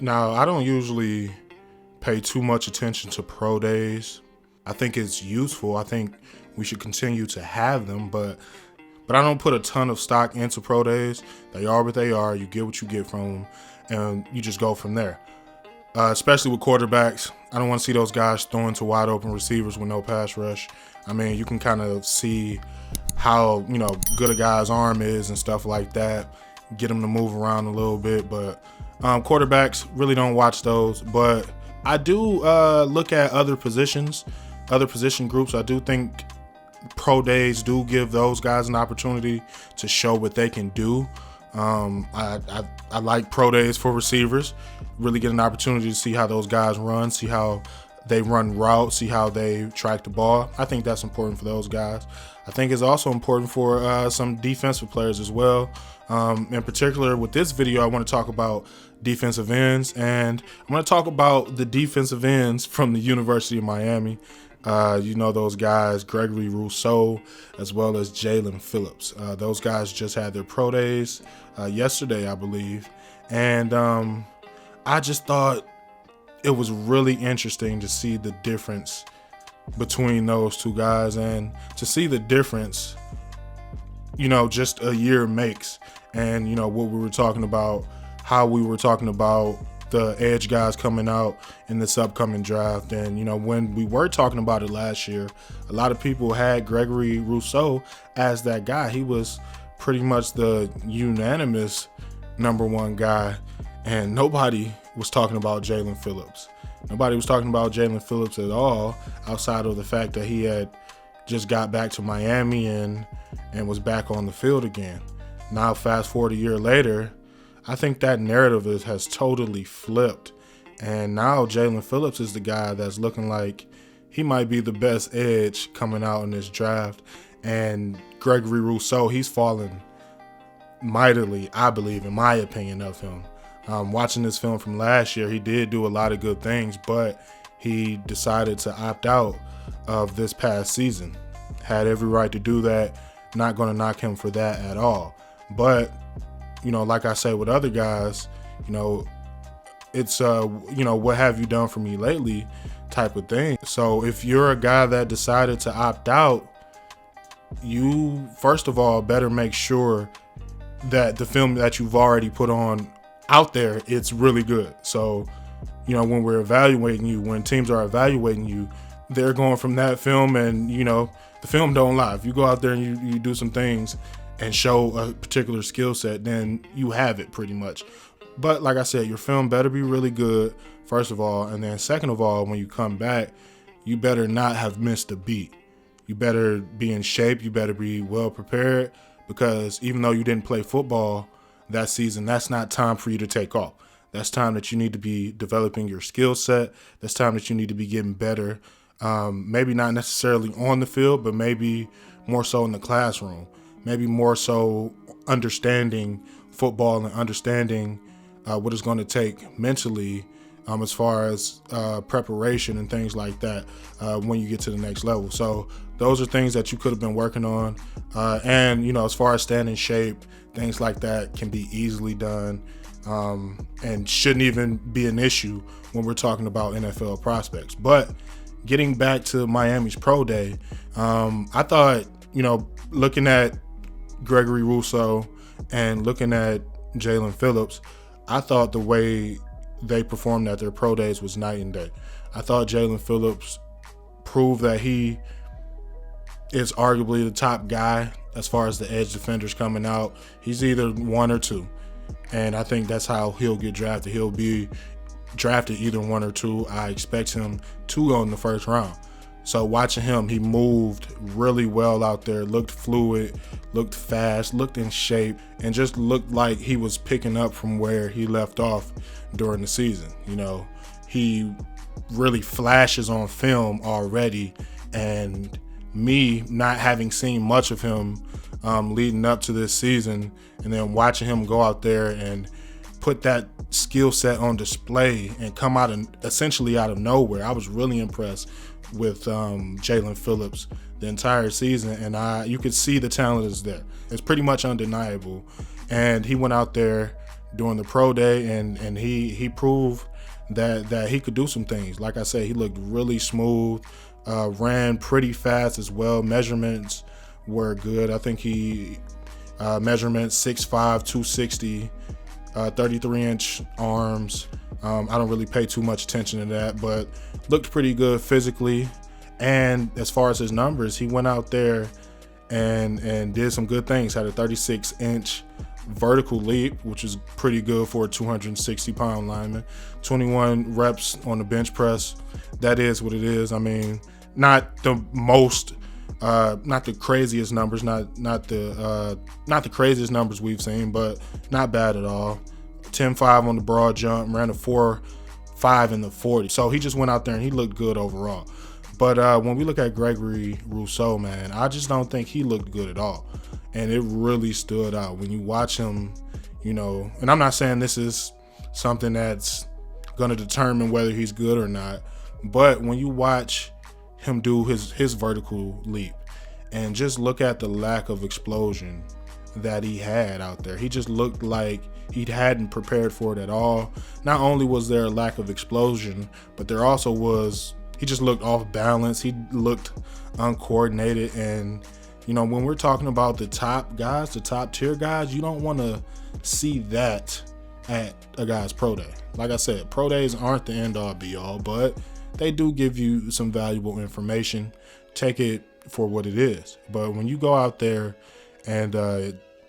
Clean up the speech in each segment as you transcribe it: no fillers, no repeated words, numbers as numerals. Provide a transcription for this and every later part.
Now, I don't usually pay too much attention to pro days. I think it's useful. I think we should continue to have them, but I don't put a ton of stock into pro days. They are what they are. You get what you get from them, and you just go from there. Especially with quarterbacks, I don't want to see those guys throwing to wide open receivers with no pass rush. I mean, you can kind of see how good a guy's arm is and stuff like that. Get him to move around a little bit, but quarterbacks really don't watch those. But I do look at other position groups. I do think pro days do give those guys an opportunity to show what they can do. I like pro days for receivers. Really get an opportunity to see how those guys run, see how they run routes, see how they track the ball. I think that's important for those guys. I think it's also important for some defensive players as well. In particular, with this video, I want to talk about defensive ends, and I'm going to talk about the defensive ends from the University of Miami. Those guys, Gregory Rousseau, as well as Jaelan Phillips. Those guys just had their pro days yesterday, I believe. And I just thought it was really interesting to see the difference between those two guys, and to see the difference, just a year makes. And, what we were talking about, how we were talking about the edge guys coming out in this upcoming draft. And, when we were talking about it last year, a lot of people had Gregory Rousseau as that guy. He was pretty much the unanimous number one guy, and nobody was talking about Jalen Phillips. Nobody was talking about Jalen Phillips at all, outside of the fact that he had just got back to Miami and was back on the field again. Now, fast forward a year later, I think that narrative has totally flipped. And now Jalen Phillips is the guy that's looking like he might be the best edge coming out in this draft. And Gregory Rousseau, he's fallen mightily, I believe, in my opinion of him. Watching this film from last year, he did do a lot of good things, but he decided to opt out of this past season. Had every right to do that. Not going to knock him for that at all. But, like I say with other guys, it's, what have you done for me lately type of thing. So if you're a guy that decided to opt out, you, first of all, better make sure that the film that you've already put on out there, it's really good. So, when we're evaluating you, when teams are evaluating you, they're going from that film, and, the film don't lie. If you go out there and you do some things and show a particular skill set, then you have it pretty much. But like I said, your film better be really good, first of all. And then second of all, when you come back, you better not have missed a beat. You better be in shape. You better be well prepared, because even though you didn't play football that season, that's not time for you to take off. That's time that you need to be developing your skill set. That's time that you need to be getting better. Maybe not necessarily on the field, but maybe more so in the classroom. Maybe more so understanding football and understanding what it's going to take mentally as far as preparation and things like that when you get to the next level. So those are things that you could have been working on. And, as far as staying in shape, things like that can be easily done and shouldn't even be an issue when we're talking about NFL prospects. But getting back to Miami's pro day, I thought, looking at Gregory Rousseau and looking at Jaelan Phillips, I thought the way they performed at their pro days was night and day. I thought Jalen Phillips proved that he is arguably the top guy as far as the edge defenders coming out. He's either one or two, and I think that's how he'll get drafted. He'll be drafted either one or two. I expect him to go in the first round. So watching him, he moved really well out there, looked fluid, looked fast, looked in shape, and just looked like he was picking up from where he left off during the season. He really flashes on film already, and me not having seen much of him leading up to this season, and then watching him go out there and put that skill set on display and come out and essentially out of nowhere, I was really impressed with Jalen Phillips the entire season, and you could see the talent is there. It's pretty much undeniable. And he went out there, during the pro day, and he proved that he could do some things. Like I said, he looked really smooth, ran pretty fast as well. Measurements were good. I think he measurements 6'5", 260, 33-inch arms. I don't really pay too much attention to that, but looked pretty good physically. And as far as his numbers, he went out there and did some good things. Had a 36-inch vertical leap, which is pretty good for a 260-pound lineman. 21 reps on the bench press. That is what it is. I mean, not the most, not the craziest numbers, not the craziest numbers we've seen, but not bad at all. 10.5 on the broad jump, ran a 4.5 in the 40. So he just went out there and he looked good overall. But when we look at Gregory Rousseau, man, I just don't think he looked good at all. And it really stood out when you watch him, you know, and I'm not saying this is something that's going to determine whether he's good or not, but when you watch him do his vertical leap and just look at the lack of explosion that he had out there, he just looked like he hadn't prepared for it at all. Not only was there a lack of explosion, but there also was, he just looked off balance. He looked uncoordinated. And, you know, when we're talking about the top guys, the top tier guys, you don't want to see that at a guy's pro day. Like I said, pro days aren't the end all be all, but they do give you some valuable information. Take it for what it is. But when you go out there and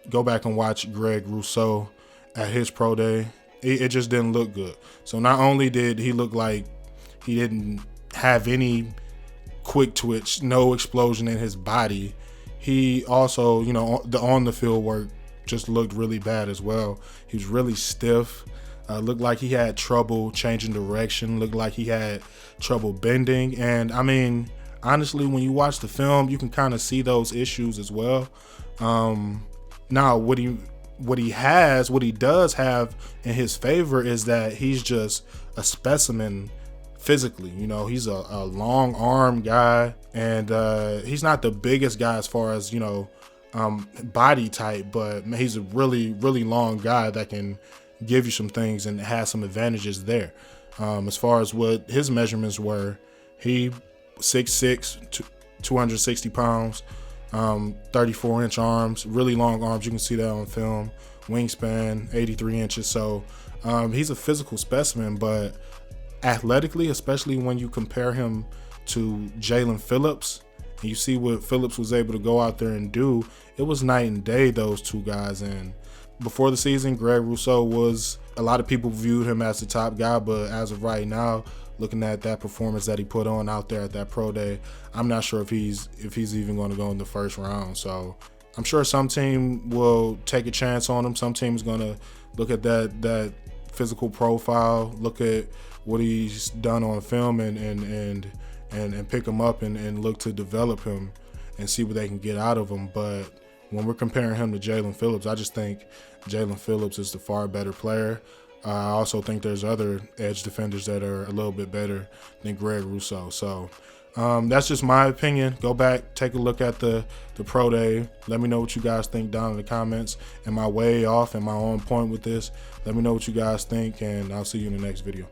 go back and watch Greg Rousseau at his pro day, it just didn't look good. So not only did he look like he didn't have any quick twitch, no explosion in his body, he also, you know, the on the field work just looked really bad as well. He was really stiff. Looked like he had trouble changing direction. Looked like he had trouble bending. And I mean, honestly, when you watch the film, you can kind of see those issues as well. Now, what he does have in his favor is that he's just a specimen physically. You know, he's a long arm guy, and he's not the biggest guy as far as, you know, body type, but he's a really, really long guy that can give you some things and has some advantages there. As far as what his measurements were, he 6'6", 260 pounds, 34-inch arms, really long arms. You can see that on film. Wingspan 83 inches. So he's a physical specimen, but athletically, especially when you compare him to Jaelan Phillips, and you see what Phillips was able to go out there and do, it was night and day, those two guys. And before the season, Greg Rousseau was, a lot of people viewed him as the top guy, but as of right now, looking at that performance that he put on out there at that pro day, I'm not sure if he's even going to go in the first round. So I'm sure some team will take a chance on him. Some team's going to look at that physical profile, look at what he's done on film, and pick him up and look to develop him and see what they can get out of him. But when we're comparing him to Jaelan Phillips, I just think Jalen Phillips is the far better player. I also think there's other edge defenders that are a little bit better than Greg Rousseau. So that's just my opinion. Go back, take a look at the pro day. Let me know what you guys think down in the comments. Am I way off? Am I on point with this? Let me know what you guys think, and I'll see you in the next video.